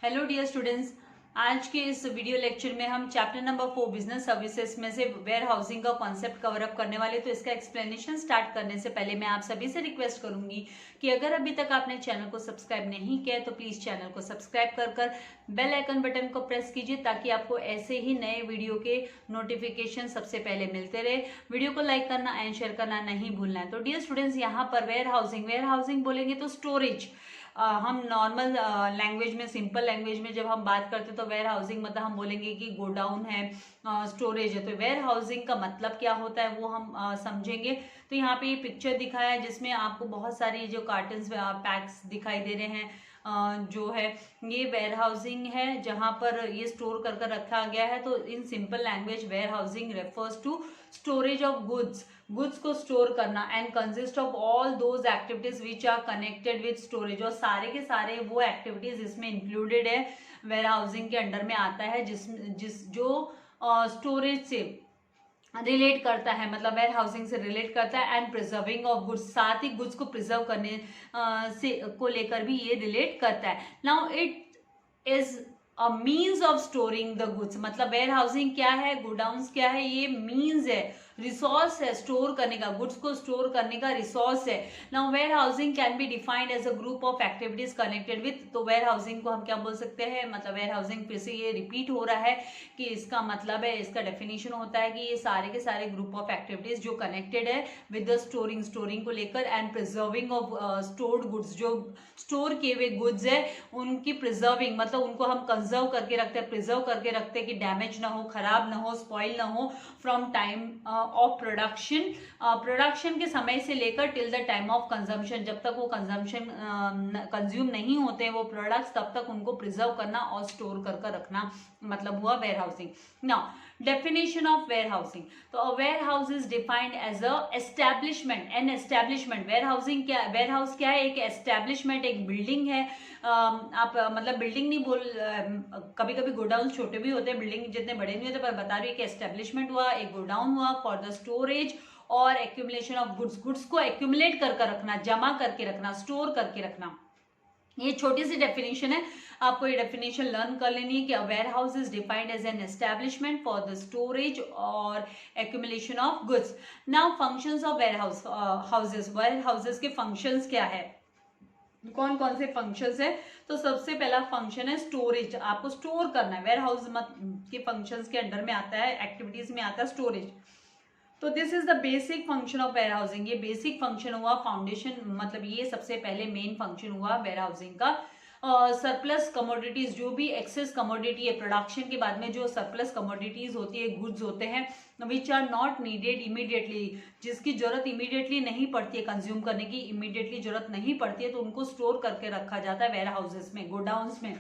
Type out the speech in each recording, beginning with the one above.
Hello dear students, आज के इस वीडियो लेक्चर में हम चैप्टर नंबर 4 बिजनेस सर्विसेज में से वेयर हाउसिंग का कॉन्सेप्ट कवर अप करने वाले। तो इसका एक्सप्लेनेशन स्टार्ट करने से पहले मैं आप सभी से रिक्वेस्ट करूंगी कि अगर अभी तक आपने चैनल को सब्सक्राइब नहीं किया है तो प्लीज चैनल को सब्सक्राइब कर बेल आइकन बटन को प्रेस कीजिए ताकि आपको ऐसे ही नए वीडियो के नोटिफिकेशन सबसे पहले मिलते रहे। वीडियो को लाइक करना एंड शेयर करना नहीं भूलना है। तो डियर स्टूडेंट्स, यहाँ पर वेयर हाउसिंग बोलेंगे तो स्टोरेज। हम नॉर्मल लैंग्वेज में, सिंपल लैंग्वेज में जब हम बात करते हैं तो वेयर हाउसिंग मतलब हम बोलेंगे कि गोडाउन है, स्टोरेज है। तो वेयर हाउसिंग का मतलब क्या होता है वो हम समझेंगे। तो यहाँ पे ये पिक्चर दिखाया है जिसमें आपको बहुत सारी जो कार्टन्स पैक्स दिखाई दे रहे हैं। जो है ये वेयर हाउसिंग है जहां पर ये स्टोर कर रखा गया है। तो in simple language warehousing refers to storage of goods को स्टोर करना and consist of all those activities which are connected with storage. और सारे के सारे वो एक्टिविटीज इसमें इंक्लूडेड है, वेयर हाउसिंग के अंडर में आता है जिस जो स्टोरेज से रिलेट करता है, मतलब वेयर हाउसिंग से रिलेट करता है। एंड प्रिजर्विंग ऑफ गुड्स, साथ ही गुड्स को प्रिजर्व करने से को लेकर भी ये रिलेट करता है। Now it is a means of storing the goods. मतलब वेयर हाउसिंग क्या है, गोडाउन्स क्या है, ये मीन्स है, रिसोर्स है स्टोर करने का, गुड्स को स्टोर करने का रिसोर्स है। Now warehousing can be defined as a group of activities connected with. तो वेयर हाउसिंग को हम क्या बोल सकते हैं, मतलब वेयर हाउसिंग फिर से ये रिपीट हो रहा है कि इसका मतलब है, इसका डेफिनेशन होता है कि ये सारे के सारे ग्रुप ऑफ एक्टिविटीज जो कनेक्टेड है विद द स्टोरिंग को लेकर and preserving of stored goods. जो स्टोर किए हुए गुड्स है उनकी प्रिजर्विंग, मतलब उनको हम कंजर्व करके रखते हैं, प्रिजर्व करके रखते हैं कि डैमेज ना हो, खराब ना हो, स्पॉइल ना हो फ्रॉम टाइम ऑफ प्रोडक्शन के समय से लेकर till the time of consumption. जब तक वो कंज्यूम नहीं होते वो प्रोडक्ट्स तब तक उनको प्रिजर्व करना और स्टोर कर रखना, मतलब हुआ warehousing. Now definition of warehousing. तो a warehouse is defined as a establishment. An establishment, warehousing क्या, वेयर हाउस क्या है, एक एस्टैब्लिशमेंट, एक बिल्डिंग है। आप मतलब बिल्डिंग नहीं बोल, कभी कभी गोडाउन छोटे भी होते हैं, बिल्डिंग जितने बड़े नहीं होते, पर बता रही है कि एस्टेब्लिशमेंट हुआ, एक गोडाउन हुआ फॉर द स्टोरेज और एक्यूमुलेशन ऑफ गुड्स को एक्यूमुलेट कर रखना, जमा करके रखना, स्टोर करके रखना। ये छोटी सी डेफिनेशन है, आपको ये डेफिनेशन लर्न कर लेनी है कि warehouse is defined as an establishment for the storage और accumulation of goods. Now functions of warehouses, warehouses के फंक्शंस क्या है, कौन कौन से फंक्शंस है। तो सबसे पहला फंक्शन है स्टोरेज, आपको स्टोर करना है। वेयर हाउस के फंक्शंस के अंडर में आता है, एक्टिविटीज में आता है स्टोरेज। तो this is the basic function of warehousing. ये बेसिक फंक्शन हुआ, फाउंडेशन, मतलब ये सबसे पहले मेन फंक्शन हुआ वेयर हाउसिंग का। सरप्लस कमोडिटीज, जो भी एक्सेस कमोडिटी है, प्रोडक्शन के बाद में जो सरप्लस कमोडिटीज होती है, गुड्स होते हैं which are not needed immediately, जिसकी जरूरत इमीडिएटली नहीं पड़ती है, कंज्यूम करने की इमीडिएटली जरूरत नहीं पड़ती है, तो उनको स्टोर करके रखा जाता है वेयर हाउसेस में, गोडाउन्स में।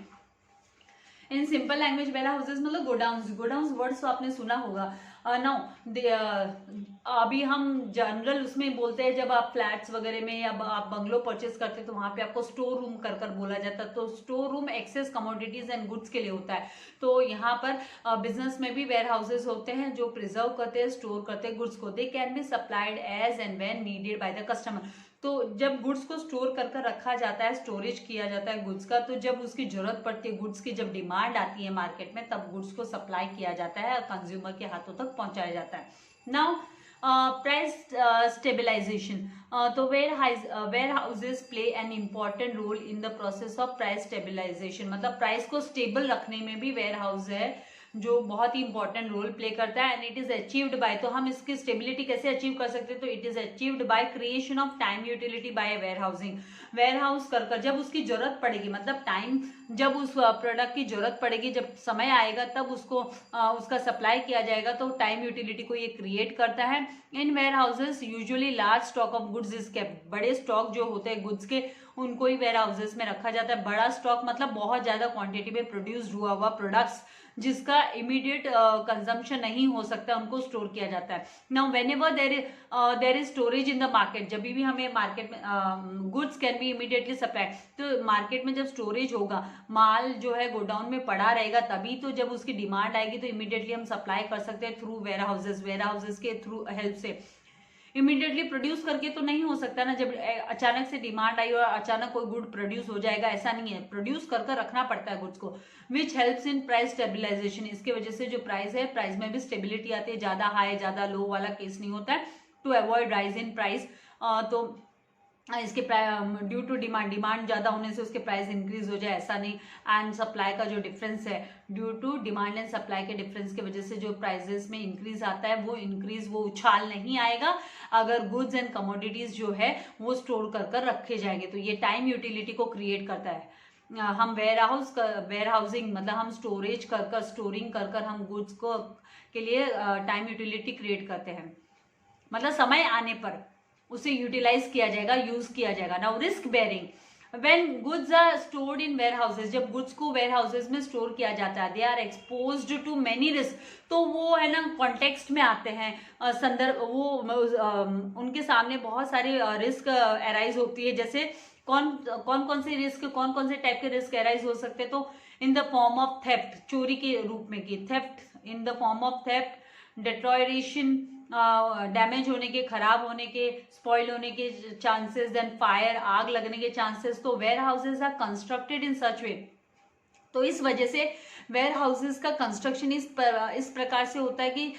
In simple language warehouses मतलब गोडाउन्स वर्ड्स तो आपने सुना होगा। नाउ अभी हम जनरल उसमें बोलते हैं, जब आप फ्लैट्स वगैरह में या आप बंगलो परचेस करते हैं तो वहां पे आपको स्टोर रूम कर बोला जाता है। तो store room excess commodities and goods के लिए होता है। तो यहाँ पर बिजनेस में भी वेयर हाउसेस होते हैं जो प्रिजर्व करते हैं, स्टोर करते हैं गुड्स को। They can be supplied as and when needed by the customer. तो जब गुड्स को स्टोर कर रखा जाता है, स्टोरेज किया जाता है गुड्स का, तो जब उसकी जरूरत पड़ती है, गुड्स की जब डिमांड आती है मार्केट में, तब गुड्स को सप्लाई किया जाता है और कंज्यूमर के हाथों तक पहुंचाया जाता है। Now price stabilization. तो warehouses play an important role in the process of price stabilization. मतलब प्राइस को स्टेबल रखने में भी वेयर हाउस है जो बहुत ही इंपॉर्टेंट रोल प्ले करता है। And it is achieved bye, तो हम इसकी स्टेबिलिटी कैसे अचीव कर सकते हैं, तो it is achieved by creation of time utility by warehousing. Warehouse कर जब उसकी जरूरत पड़ेगी, मतलब टाइम, जब उस प्रोडक्ट की जरूरत पड़ेगी, जब समय आएगा तब उसको उसका सप्लाई किया जाएगा, तो टाइम यूटिलिटी को ये क्रिएट करता है। In warehouses usually large stock of goods is kept. बड़े स्टॉक जो होते हैं गुड्स के, उनको ही वेयर हाउसेस में रखा जाता है। बड़ा स्टॉक मतलब बहुत ज्यादा क्वांटिटी में प्रोड्यूस हुआ प्रोडक्ट्स जिसका इमीडिएट कंजम्पशन नहीं हो सकता, उनको स्टोर किया जाता है। Now when ever there is storage in the market, जब भी हमें मार्केट में goods can B immediately supply, तो मार्केट में जब स्टोरेज होगा, माल जो है गोडाउन में पड़ा रहेगा, तभी तो जब उसकी डिमांड आएगी तो इमीडिएटली हम सप्लाई कर सकते हैं थ्रू वेयर हाउसेस के थ्रू हेल्प से। इमीडिएटली प्रोड्यूस करके तो नहीं हो सकता ना, जब अचानक से डिमांड आई और अचानक कोई गुड प्रोड्यूस हो जाएगा, ऐसा नहीं है, प्रोड्यूस कर रखना पड़ता है गुड्स को, which helps in price stabilisation. इसके वजह से जो प्राइस है, प्राइस में भी स्टेबिलिटी आती है, ज्यादा हाई ज्यादा लो वाला केस नहीं होता है, to avoid rise in price. तो इसके ड्यू टू डिमांड ज्यादा होने से उसके प्राइस इंक्रीज हो जाए, ऐसा नहीं। एंड सप्लाई का जो डिफरेंस है, due to demand and supply के डिफरेंस की वजह से जो प्राइसेस में इंक्रीज आता है, वो उछाल नहीं आएगा अगर गुड्स एंड कमोडिटीज जो है वो स्टोर कर रखे जाएंगे। तो ये टाइम यूटिलिटी को क्रिएट करता है। हम वेयर हाउसिंग मतलब हम स्टोरेज स्टोरिंग कर हम गुड्स को के लिए टाइम यूटिलिटी क्रिएट करते हैं, मतलब समय आने पर उसे यूटिलाइज किया जाएगा, यूज किया जाएगा। Now risk bearing, when goods are stored in warehouses, जब गुड्स को वेयर हाउसेज में स्टोर किया जाता है, they are exposed to many risk, तो वो है ना कॉन्टेक्स्ट में आते हैं, संदर्भ वो उनके सामने बहुत सारे रिस्क अराइज होती है। जैसे कौन से रिस्क, कौन कौन से टाइप के रिस्क अराइज हो सकते हैं, तो in the form of theft, चोरी के रूप में की, theft in the form of theft, deterioration, damage होने के, खराब होने के, स्पॉइल होने के चांसेस, देन फायर, आग लगने के चांसेस। तो warehouses are constructed in such way, तो इस वजह से वेयर हाउसेज का कंस्ट्रक्शन इस प्रकार से होता है कि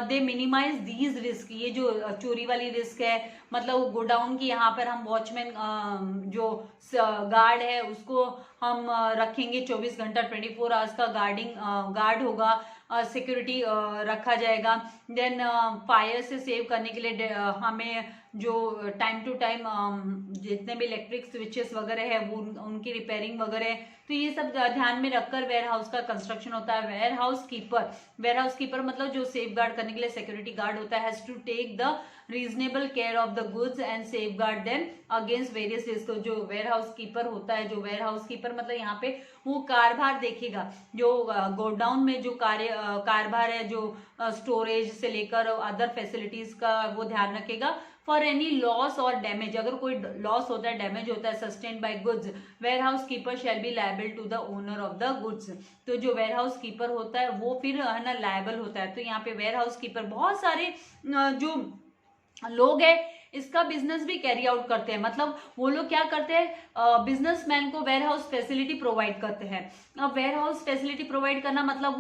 दे मिनिमाइज दीज रिस्क। ये जो चोरी वाली रिस्क है, मतलब गोडाउन की यहाँ पर हम वॉचमैन जो गार्ड है उसको हम रखेंगे 24 घंटा 24 आवर्स का गार्ड होगा, सिक्योरिटी रखा जाएगा। देन फायर से सेव करने के लिए हमें जो टाइम टू टाइम जितने भी इलेक्ट्रिक स्विचेस वगैरह है वो उनकी रिपेयरिंग वगैरह, तो ये सब ध्यान में रखकर वेयर हाउस का कंस्ट्रक्शन होता है। वेयर हाउस कीपर मतलब जो सेफ गार्ड करने के लिए सिक्योरिटी गार्ड होता है, has to take the reasonable care of the goods and safeguard them against various risk. जो वेयर हाउस कीपर होता है, जो वेयर हाउस कीपर मतलब यहाँ पे वो कारभार देखेगा, जो गोडाउन में जो कारभार है, जो स्टोरेज से लेकर अदर फैसिलिटीज का वो ध्यान रखेगा। फॉर एनी लॉस और डैमेज, अगर कोई लॉस होता है, डैमेज होता है sustained by goods, warehouse keeper shall be liable to the owner of the goods. तो जो वेयर हाउस कीपर होता है वो फिर है ना लायबल होता है। तो यहाँ पे वेयर हाउस कीपर बहुत सारे जो लोग हैं इसका बिजनेस भी कैरी आउट करते हैं, मतलब वो लोग क्या करते हैं, बिजनेसमैन को वेयर हाउस फैसिलिटी प्रोवाइड करते हैं। अब वेयर हाउस फैसिलिटी प्रोवाइड करना मतलब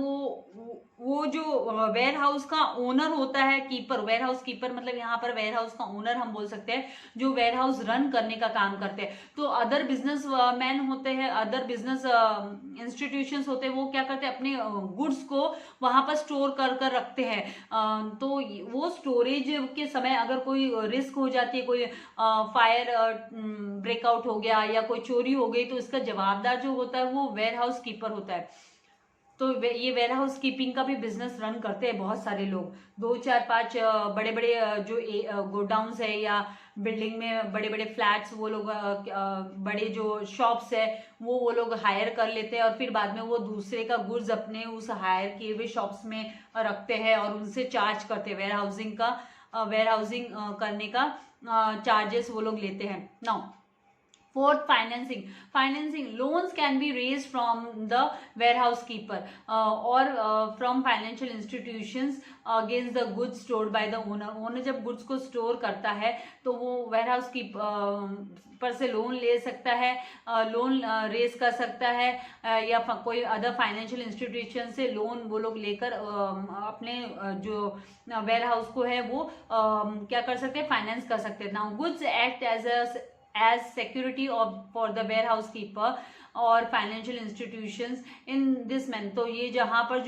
वो जो वेयर हाउस का ओनर होता है, कीपर, वेयर हाउस कीपर मतलब यहाँ पर वेयर हाउस का ओनर हम बोल सकते हैं, जो वेयर हाउस रन करने का काम करते हैं। तो अदर बिजनेस मैन होते हैं, अदर बिजनेस इंस्टीट्यूशंस होते हैं, वो क्या करते हैं, अपने गुड्स को वहां पर स्टोर कर रखते हैं। तो वो स्टोरेज के समय अगर कोई रिस्क हो जाती है, कोई फायर ब्रेकआउट हो गया या कोई चोरी हो गई, तो इसका जवाबदार जो होता है वो वेयर हाउस कीपर होता है। तो ये वेयर हाउस कीपिंग का भी बिजनेस रन करते हैं बहुत सारे लोग, 2 4 5 बड़े बड़े जो गोडाउन्स है या बिल्डिंग में बड़े बड़े फ्लैट्स, वो लोग बड़े जो शॉप्स है वो लोग हायर कर लेते हैं और फिर बाद में वो दूसरे का गुड्स अपने उस हायर किए हुए शॉप्स में रखते हैं और उनसे चार्ज करते हैं। वेयर हाउसिंग करने का चार्जेस वो लोग लेते हैं। Now fourth, financing loans can be raise from the warehouse keeper और from financial institutions against the goods stored by the owner जब गुड्स को स्टोर करता है तो वो वेयरहाउस कीपर से लोन ले सकता है, लोन रेज कर सकता है या कोई अदर फाइनेंशियल इंस्टीट्यूशन से लोन वो लोग लेकर अपने जो वेयरहाउस को है वो क्या कर सकते हैं, फाइनेंस कर सकते हैं। Now goods act as security for the warehouse keeper और financial institutions in this manner। तो ये जहाँ पर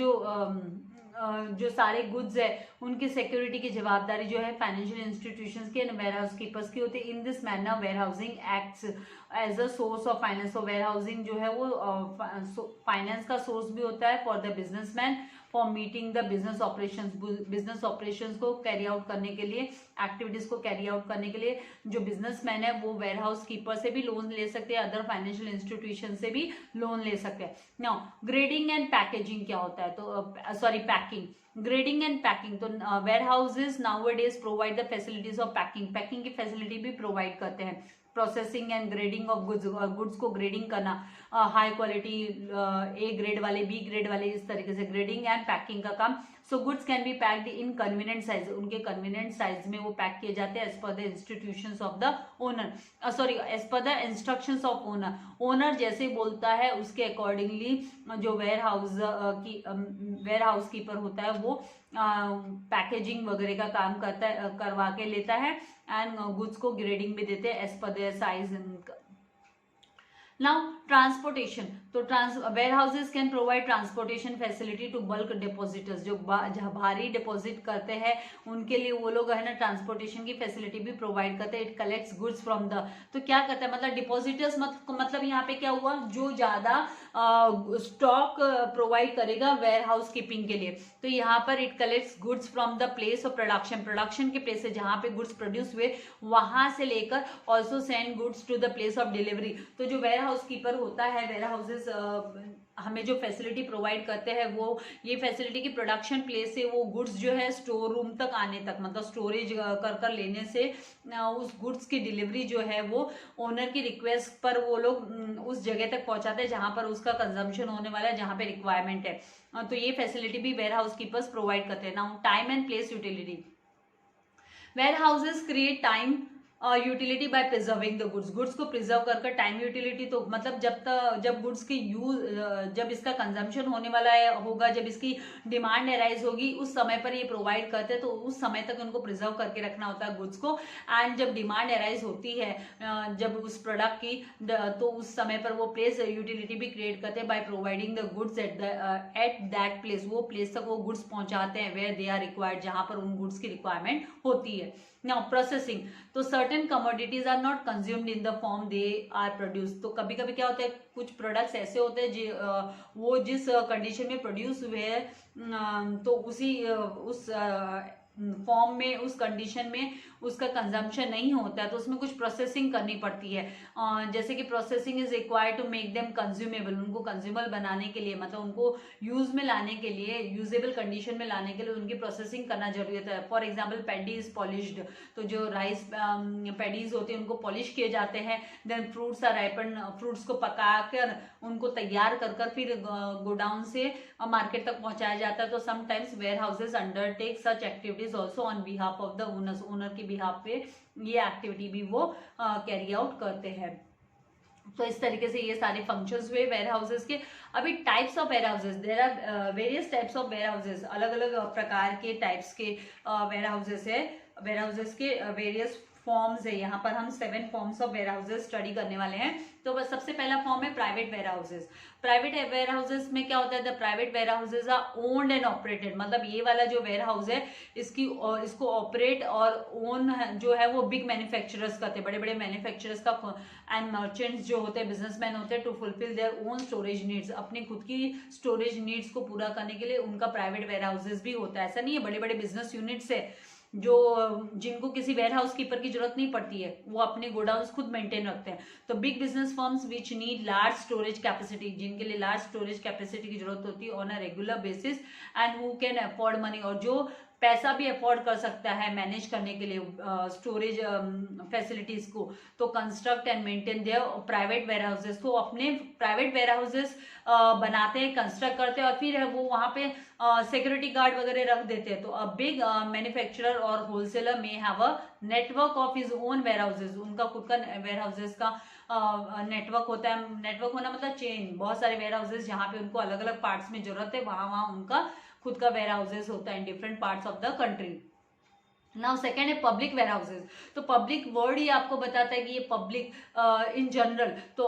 जो सारे गुड्स है उनकी सिक्योरिटी की जवाबदारी जो है फाइनेंशियल इंस्टीट्यूशंस के एंड वेयर हाउस कीपर्स की होती है। In this manner warehousing acts as a source of finance. तो वेयर हाउसिंग जो है वो फाइनेंस का सोर्स भी होता है for the businessman for meeting the business operations को कैरी आउट करने के लिए, एक्टिविटीज को कैरी आउट करने के लिए जो बिजनेसमैन है वो वेयर हाउस कीपर से भी लोन ले सकते हैं, अदर फाइनेंशियल इंस्टीट्यूशन से भी लोन ले सकते हैं। नाउ ग्रेडिंग एंड पैकेजिंग क्या होता है, तो sorry packing, grading and packing. तो warehouses nowadays provide the facilities of packing की फैसिलिटी भी प्रोवाइड करते हैं। Processing and grading of goods को ग्रेडिंग करना, हाई क्वालिटी A ग्रेड वाले, B ग्रेड वाले, इस तरीके से ग्रेडिंग एंड पैकिंग का काम so goods can be packed in convenient size, उनके कन्वीनियंट साइज में वो पैक किए जाते हैं as per the institutions of the owner, sorry as per the instructions of owner. Owner जैसे बोलता है उसके अकॉर्डिंगली जो वेयर हाउस कीपर होता है वो पैकेजिंग वगैरह का काम करवा के लेता है एंड गुड्स को ग्रेडिंग भी देते हैं as per their size. Now transportation, तो warehouses can provide transportation facility to bulk depositors, जो भारी डिपॉजिट करते हैं उनके लिए वो लोग है ना ट्रांसपोर्टेशन की फैसिलिटी भी प्रोवाइड करते हैं। It collects goods from the, तो क्या करता है मतलब डिपॉजिटर्स मतलब यहाँ पे क्या हुआ, जो ज्यादा स्टॉक प्रोवाइड करेगा वेयर हाउस कीपिंग के लिए, तो यहाँ पर it collects goods from the place of production के प्लेस से जहाँ पे गुड्स प्रोड्यूस हुए वहां से लेकर also send goods to the place of delivery. तो जो वेयर हाउस कीपर होता है, वेयर हाउसेज हमें जो फैसिलिटी प्रोवाइड करते हैं वो ये फैसिलिटी की प्रोडक्शन प्लेस से वो गुड्स जो है स्टोर रूम तक आने तक, मतलब स्टोरेज कर लेने से उस गुड्स की डिलीवरी जो है वो ओनर की रिक्वेस्ट पर वो लोग उस जगह तक पहुंचाते हैं जहां पर उसका कंजम्पशन होने वाला है, जहां पे रिक्वायरमेंट है। तो ये फैसिलिटी भी वेयर हाउस कीपर्स प्रोवाइड करते हैं। Now time and place utility, warehouses create time utility by preserving the goods को प्रिजर्व कर टाइम यूटिलिटी, तो मतलब जब गुड्स की जब इसका कंजम्पशन होने वाला होगा, जब इसकी डिमांड अराइज होगी उस समय पर ये प्रोवाइड करते हैं, तो उस समय तक उनको प्रिजर्व करके रखना होता है गुड्स को। एंड जब डिमांड अराइज होती है जब उस प्रोडक्ट की, तो उस समय पर वो प्लेस यूटिलिटी भी क्रिएट करते हैं by providing the goods at that place, वो प्लेस तक वो गुड्स पहुंचाते हैं वेयर दे आर रिक्वायर्ड, जहां पर उन गुड्स की रिक्वायरमेंट होती है। नाउ प्रोसेसिंग, तो certain commodities are not consumed in the form they are produce, तो कभी कभी क्या होता है कुछ प्रोडक्ट्स ऐसे होते हैं वो जिस कंडीशन में प्रोड्यूस हुए हैं तो उस फॉर्म में, उस कंडीशन में उसका कंजम्पशन नहीं होता है, तो उसमें कुछ प्रोसेसिंग करनी पड़ती है। जैसे कि processing is required to make them consumable, उनको कंज्यूमेबल बनाने के लिए, मतलब उनको यूज में लाने के लिए, यूजेबल कंडीशन में लाने के लिए उनकी प्रोसेसिंग करना जरूरी होता है। For example paddy is polished, तो जो राइस पैडीज होते हैं उनको पॉलिश किए जाते हैं। Then fruits are ripen, fruits को पकाकर उनको तैयार कर फिर गोडाउन से मार्केट तक पहुंचाया जाता है। तो sometimes warehouses undertake such activities also on behalf of the owners, owner की बिहाफ पे ये एक्टिविटी भी वो कैरी आउट करते हैं। तो इस तरीके से ये सारे फंक्शंस हुए वेयर हाउसेज के। अभी types of warehouses, there are various types of warehouses, अलग अलग प्रकार के टाइप्स के वेयर हाउसेज है। वेयर हाउसेज के वेरियस फॉर्म्स है, यहाँ पर हम 7 forms of warehouses study करने वाले हैं। तो बस सबसे पहला फॉर्म है private warehouses. Private warehouses में क्या होता है, the private warehouses are owned and operated, मतलब ये वाला जो वेयर हाउस है इसको ऑपरेट और ओन जो है वो बिग मैन्युफैक्चरर्स करते हैं, बड़े बड़े मैन्युफैक्चरर्स का एंड मर्चेंट्स जो होते हैं, बिजनेसमैन होते हैं, to fulfil their own storage needs, अपनी खुद की स्टोरेज नीड्स को पूरा करने के लिए उनका प्राइवेट वेयर हाउसेज भी होता है। ऐसा नहीं है, बड़े बड़े बिजनेस यूनिट्स है जिनको किसी वेयर हाउस कीपर की जरूरत नहीं पड़ती है, वो अपने गोडाउन्स खुद मेंटेन रखते हैं। तो big business firms which need large storage capacity, जिनके लिए लार्ज स्टोरेज कैपेसिटी की जरूरत होती है on a regular basis, and who can afford money, और जो पैसा भी अफोर्ड कर सकता है मैनेज करने के लिए स्टोरेज फैसिलिटीज को, तो construct and maintain their private warehouses, तो अपने प्राइवेट वेयर हाउसेज बनाते हैं, कंस्ट्रक्ट करते हैं और फिर वो वहां पे सिक्योरिटी गार्ड वगैरह रख देते हैं। तो अ बिग मैन्युफैक्चरर और wholesaler may have a network of his own warehouses, उनका खुद का वेयर हाउसेज का नेटवर्क होता है। नेटवर्क होना मतलब चेन, बहुत सारे वेयर हाउसेज जहाँ पे उनको अलग अलग पार्ट्स में जरूरत है वहां उनका खुद का वेयर हाउसेज होता है in different parts of the country. Now second है पब्लिक वेयर हाउसेज। तो पब्लिक वर्ड ही आपको बताता है कि ये पब्लिक इन जनरल, तो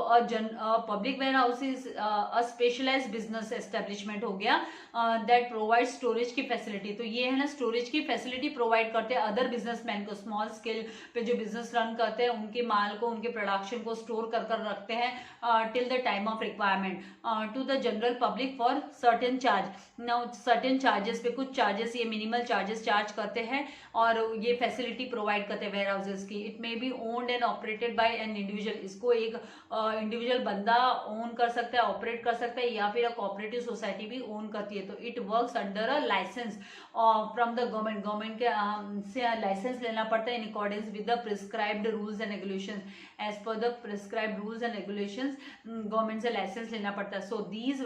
public warehouse is a specialised business establishment हो गया दैट प्रोवाइड स्टोरेज की फैसिलिटी। तो ये है ना स्टोरेज की फैसिलिटी प्रोवाइड करते हैं अदर बिजनेसमैन को, स्मॉल स्केल पे जो बिजनेस रन करते हैं उनके माल को, उनके प्रोडक्शन को स्टोर कर रखते हैं till the time of requirement to the general public for certain charge. Now certain charges पे, कुछ चार्जेस ये मिनिमल चार्जेस चार्ज करते हैं और ये फैसिलिटी प्रोवाइड करते हैं वेयर हाउसेज की। It may be owned and operated by an individual, इसको एक इंडिविजुअल बंदा ओन कर सकता है, ऑपरेट कर सकता है, या फिर कोऑपरेटिव सोसाइटी भी ओन करती है। तो it works under a licence from the government के से लाइसेंस लेना पड़ता है in accordance with the prescribed rules and regulations, as per the prescribed rules and regulations government से लाइसेंस लेना पड़ता है। So these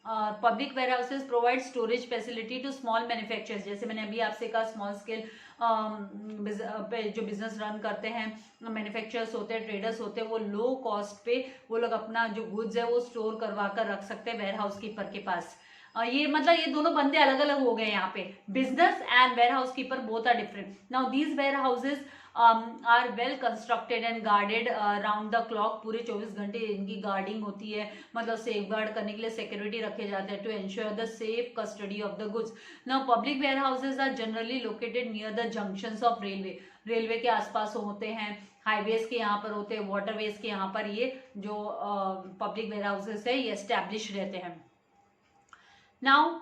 public warehouses provide storage facility to small manufacturers, जैसे मैंने अभी आपसे कहा स्मॉल स्केल जो बिजनेस रन करते हैं, मैन्युफैक्चरर्स होते हैं, ट्रेडर्स होते हैं, वो लो कॉस्ट पे वो लोग अपना जो गुड्स है वो स्टोर करवा कर रख सकते हैं वेयर हाउस कीपर के पास। ये मतलब ये दोनों बंदे अलग अलग हो गए यहाँ पे, business and warehouse keeper both are different. Now these warehouses are well constructed and guarded round the clock, पूरे 24 घंटे इनकी गार्डिंग होती है, मतलब सेफ गार्ड करने के लिए सिक्योरिटी रखे जाते हैं to ensure the safe custody of the goods. Now public warehouses are generally located near the junctions of railway, railway के आसपास होते हैं, हाईवेज के यहाँ पर होते हैं, वाटरवेज के यहाँ पर ये जो पब्लिक वेयर हाउसेज है ये एस्टैब्लिश रहते हैं। नाउ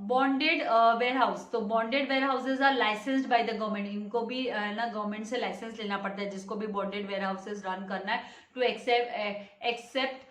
बॉन्डेड वेयर हाउस, तो bonded warehouses are licensed by the government, इनको भी ना गवर्नमेंट से लाइसेंस लेना पड़ता है जिसको भी बॉन्डेड वेयर हाउसेज रन करना है, टू एक्सेप्ट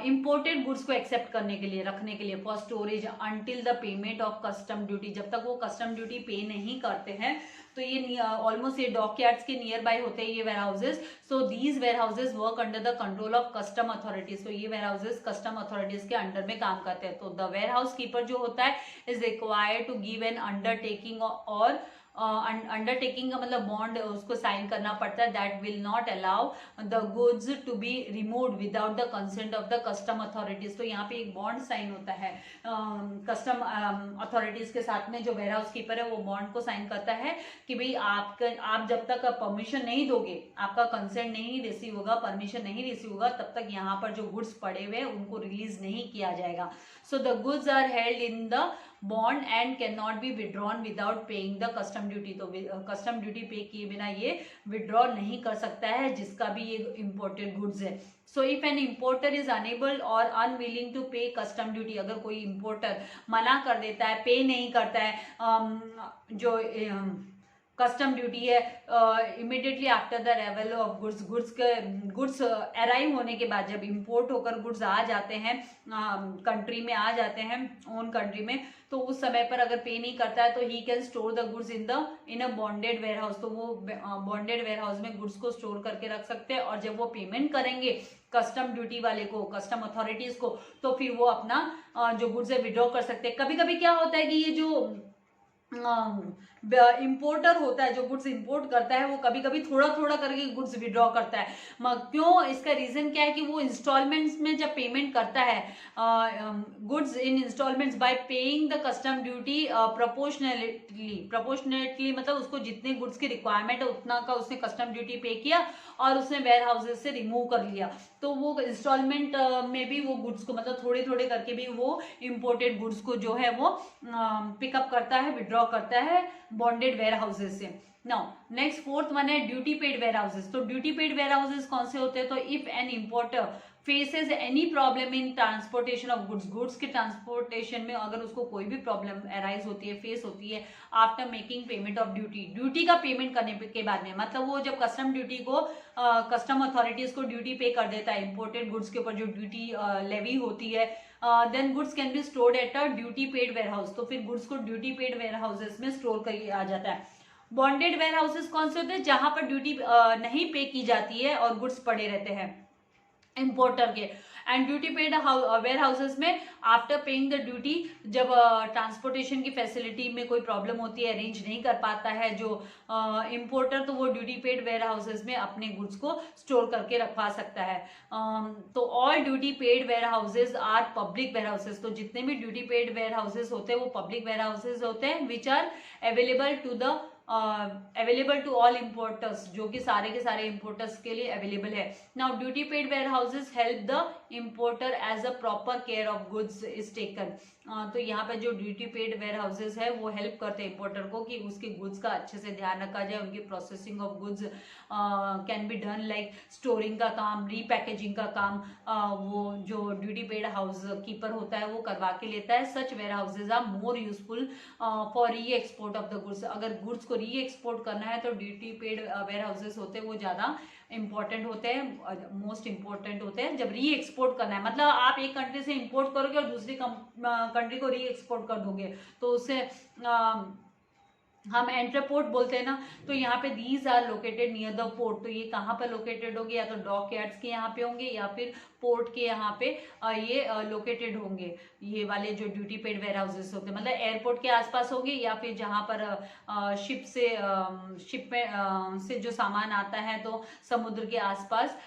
इम्पोर्टेड गुड्स को एक्सेप्ट करने के लिए, रखने के लिए, for storage until the payment of custom duty, जब तक वो कस्टम ड्यूटी पे नहीं करते हैं। तो ये ऑलमोस्ट ये डॉकयार्ड्स के नियर बाय होते हैं ये warehouses. So these warehouses work under the control of custom authorities, तो ये वेयर हाउसेज कस्टम अथॉरिटीज के अंडर में काम करते हैं। तो द वेयर हाउस कीपर जो होता है is required to give an undertaking, और अंडरटेकिंग का मतलब बॉन्ड उसको साइन करना पड़ता है, that will not allow the goods to be removed without the consent of the custom authorities. तो यहाँ पे एक बॉन्ड साइन होता है कस्टम अथॉरिटीज के साथ में, जो वेयर हाउस कीपर है वो बॉन्ड को साइन करता है कि भाई आप जब तक परमिशन नहीं दोगे, आपका कंसेंट नहीं रिसीव होगा, परमिशन नहीं रिसीव होगा, तब तक यहाँ पर जो गुड्स पड़े हुए उनको रिलीज नहीं किया जाएगा। So the goods are held in the bond and can not be withdrawn without paying the custom duty, तो कस्टम ड्यूटी पे किए बिना ये विड्रॉ नहीं कर सकता है जिसका भी ये इम्पोर्टेड गुड्स है। So if N importer is unable और अनविलिंग टू पे कस्टम ड्यूटी, अगर कोई इम्पोर्टर मना कर देता है, पे नहीं करता है जो कस्टम ड्यूटी है, immediately after the arrival of goods arrive होने के बाद, जब इंपोर्ट होकर गुड्स आ जाते हैं कंट्री में, आ जाते हैं ओन कंट्री में, तो उस समय पर अगर पे नहीं करता है तो ही can store the goods in a bonded warehouse, तो वो बॉन्डेड वेयर हाउस में गुड्स को स्टोर करके रख सकते हैं, और जब वो पेमेंट करेंगे कस्टम ड्यूटी वाले को, कस्टम अथॉरिटीज को, तो फिर वो अपना जो गुड्स है विड्रॉ कर सकते हैं। कभी कभी क्या होता है कि ये जो इंपोर्टर होता है, जो गुड्स इंपोर्ट करता है, वो कभी कभी थोड़ा थोड़ा करके गुड्स विड्रॉ करता है। क्यों? इसका रीजन क्या है कि वो इंस्टॉलमेंट्स में जब पेमेंट करता है goods in installments by paying the custom duty proportionately, मतलब उसको जितने गुड्स की रिक्वायरमेंट है उतना का उसने कस्टम ड्यूटी पे किया और उसने वेयर हाउसेज से रिमूव कर लिया, तो वो इंस्टॉलमेंट में भी वो गुड्स को, मतलब थोड़े थोड़े करके भी वो इंपोर्टेड गुड्स को जो है वो पिकअप करता है, विड्रॉ करता है बॉन्डेड वेयर हाउसेज से। नाउ नेक्स्ट फोर्थ वन है ड्यूटी पेड वेयर हाउसेज। तो ड्यूटी पेड वेयर हाउसेज कौन से होते हैं? तो if an importer faces any problem in transportation of goods के ट्रांसपोर्टेशन में अगर उसको कोई भी प्रॉब्लम अराइज होती है, फेस होती है after making payment of duty का पेमेंट करने के बाद में, मतलब वो जब कस्टम ड्यूटी को कस्टम अथॉरिटीज को ड्यूटी पे कर देता है इंपोर्टेड गुड्स के ऊपर जो ड्यूटी लेवी होती है, then goods can be stored at a duty paid warehouse, तो फिर गुड्स को ड्यूटी पेड वेयर हाउसेस में स्टोर किया जाता है। बॉन्डेड वेयर हाउसेस कौन से होते हैं? जहां पर ड्यूटी नहीं पे की जाती है और गुड्स पड़े रहते हैं इंपोर्टर के। And duty paid warehouses में आफ्टर पेइंग द ड्यूटी, जब ट्रांसपोर्टेशन की फैसिलिटी में कोई प्रॉब्लम होती है, अरेंज नहीं कर पाता है जो इंपोर्टर, तो वो ड्यूटी पेड वेयर हाउसेस में अपने गुड्स को स्टोर करके रखवा सकता है। तो all duty paid warehouses are public warehouses, तो जितने भी ड्यूटी पेड वेयर हाउसेज होते हैं वो पब्लिक वेयर हाउसेज होते हैं, which are available to all importers, जो कि सारे के सारे इंपोर्टर्स के लिए अवेलेबल है। Now duty paid warehouses help the importer as a proper care of goods is taken, तो यहाँ पे जो ड्यूटी पेड वेयर हाउसेज है वो हेल्प करते हैं इंपोर्टर को कि उसके गुड्स का अच्छे से ध्यान रखा जाए, उनकी processing of goods can be done, like storing का काम, रीपैकेजिंग का काम वो जो ड्यूटी पेड हाउस कीपर होता है वो करवा के लेता है। Such warehouses are more useful for re export of the goods, अगर गुड्स को री एक्सपोर्ट करना है तो ड्यूटी पेड वेयर हाउसेज होते हैं वो ज्यादा इंपॉर्टेंट होते हैं, मोस्ट इंपॉर्टेंट होते हैं। जब री एक्सपोर्ट करना है, मतलब आप एक कंट्री से इंपोर्ट करोगे और दूसरी कंट्री को री एक्सपोर्ट कर दोगे, तो उससे हम एंटरपोर्ट बोलते हैं ना, तो यहाँ पे these are located near the port. तो ये कहाँ पर लोकेटेड होंगे, या तो डॉक यार्ड्स के यहाँ पे होंगे या फिर पोर्ट के यहाँ पे ये लोकेटेड होंगे। ये वाले जो ड्यूटी पेड वेयर हाउसेस होते हैं, मतलब एयरपोर्ट के आसपास होंगे, या फिर जहाँ पर शिप में से जो सामान आता है तो समुद्र के आसपास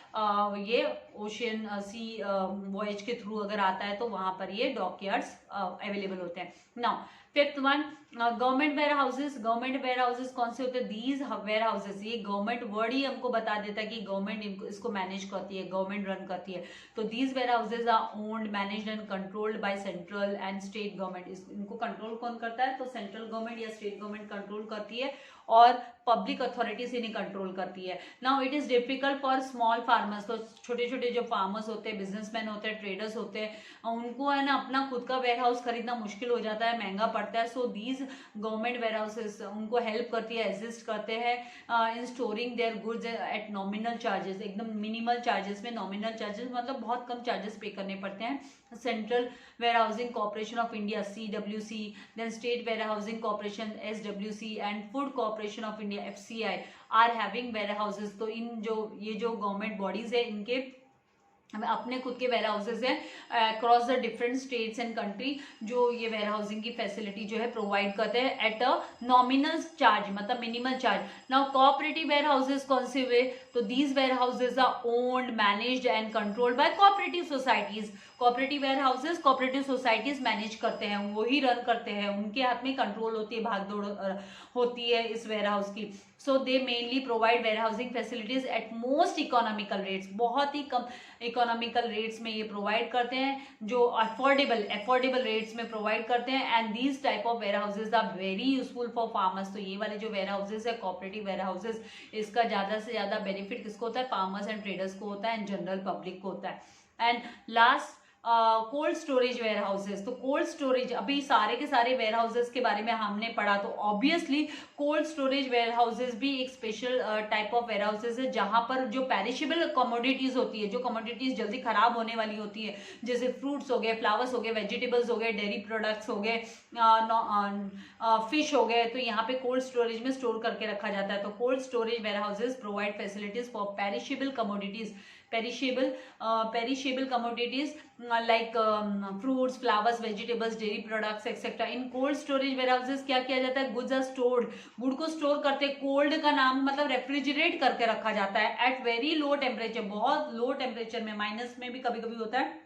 ये ओशियन सी वॉयज के थ्रू अगर आता है तो वहां पर ये डॉक यार्ड्स अवेलेबल होते हैं। Now fifth one, government warehouses. Government warehouses कौन से होते हैं? दीज वेयर हाउसेस, ये गवर्नमेंट वर्ड ही हमको बता देता है कि गवर्नमेंट इसको मैनेज करती है, गवर्नमेंट रन करती है। तो these warehouses are owned, managed and controlled by central and state government. इनको कंट्रोल कौन करता है? तो सेंट्रल गवर्नमेंट या स्टेट गवर्नमेंट कंट्रोल करती है, और पब्लिक अथॉरिटीज इन्हें कंट्रोल करती है। Now it is difficult for small farmers. तो छोटे छोटे जो फार्मर्स होते हैं, बिजनेसमैन होते हैं, ट्रेडर्स होते हैं, उनको है ना अपना खुद का वेयर हाउस खरीदना मुश्किल हो जाता है, महंगा पड़ता है। So these government warehouses उनको हेल्प करती है, असिस्ट करते हैं in storing their goods at nominal charges, एकदम मिनिमल चार्जेस में। नॉमिनल चार्जेस मतलब बहुत कम चार्जेस पे करने पड़ते हैं। Central warehousing corporation of India CWC, then state warehousing corporation SWC and food corporation of India FCI are having warehouses. तो इन ये जो गवर्नमेंट बॉडीज है, इनके अपने खुद के वेयर हाउसेस हैं across the different states and country, जो ये वेयर हाउसिंग की फैसिलिटी जो है प्रोवाइड करते हैं एट अ नॉमिनल चार्ज, मतलब minimal charge. Now cooperative warehouses कौन से हुए? तो these warehouses are owned, managed and controlled by cooperative societies. Cooperative warehouses cooperative societies manage करते हैं, वो ही रन करते हैं, उनके हाथ में कंट्रोल होती है, भागदौड़ होती है इस वेयर हाउस की। So they mainly provide warehousing facilities at most economical rates, बहुत ही कम इकोनॉमिकल रेट्स में ये प्रोवाइड करते हैं, जो अफोर्डेबल रेट्स में प्रोवाइड करते हैं। And these type of warehouses are very useful for farmers. तो ये वाले जो वेयर हाउसेज है कोऑपरेटिव वेयर हाउसेज, इसका ज्यादा से ज्यादा बेनिफिट किसको होता है? फार्मर्स एंड ट्रेडर्स को होता है, एंड जनरल पब्लिक को होता है। And last, cold storage warehouses. तो कोल्ड स्टोरेज, अभी सारे के सारे वेयर हाउसेस के बारे में हमने पढ़ा, तो obviously cold storage warehouses भी एक special type of warehouses है, जहां पर जो पेरिशेबल कमोडिटीज होती है, जो कमोडिटीज जल्दी खराब होने वाली होती है, जैसे फ्रूट्स हो गए, फ्लावर्स हो गए, वेजिटेबल्स हो गए, डेयरी प्रोडक्ट्स हो गए, फिश हो गए, तो यहाँ पे कोल्ड स्टोरेज में स्टोर करके रखा जाता है। तो cold storage warehouses provide facilities for perishable commodities, perishable commodities like fruits, flowers, vegetables, dairy products etc. इन कोल्ड स्टोरेज वेयर हाउसेस क्या किया जाता है? गुड्स आर स्टोर्ड, गुड को स्टोर करते, कोल्ड का नाम मतलब रेफ्रिजरेट करके रखा जाता है एट वेरी लो टेम्परेचर, बहुत लो टेम्परेचर में, माइनस में भी कभी कभी होता है,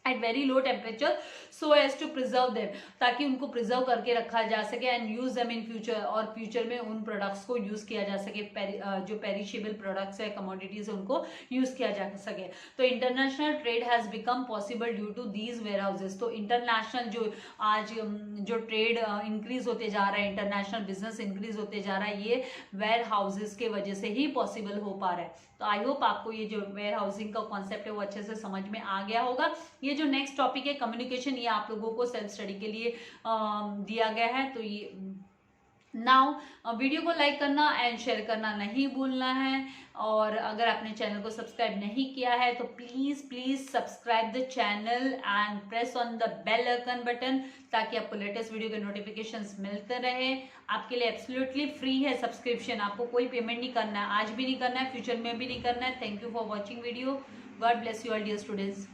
at very low temperature, so as to preserve them, ताकि उनको प्रिजर्व करके रखा जा सके and use them in future, और फ्यूचर में उन प्रोडक्ट्स को यूज किया जा सके, जो पेरिशेबल प्रोडक्ट्स है, कमोडिटीज है, उनको यूज किया जा सके। तो international trade has become possible due to these warehouses. तो इंटरनेशनल जो आज जो ट्रेड इंक्रीज होते जा रहा है, इंटरनेशनल बिजनेस इंक्रीज होते जा रहा है, ये वेयर हाउसेज के वजह से ही पॉसिबल हो पा रहा है। तो आई होप आपको ये जो वेयर हाउसिंग का कॉन्सेप्ट है वो अच्छे से समझ में आ गया होगा। ये जो नेक्स्ट टॉपिक है कम्युनिकेशन, ये आप लोगों को सेल्फ स्टडी के लिए दिया गया है। तो ये नाउ वीडियो को लाइक करना एंड शेयर करना नहीं भूलना है, और अगर आपने चैनल को सब्सक्राइब नहीं किया है तो please subscribe the channel and press on the bell icon button, ताकि आपको लेटेस्ट वीडियो के नोटिफिकेशंस मिलते रहे। आपके लिए एब्सोल्युटली फ्री है सब्सक्रिप्शन, आपको कोई पेमेंट नहीं करना है, आज भी नहीं करना है, फ्यूचर में भी नहीं करना है। Thank you for watching video. God bless you all dear students.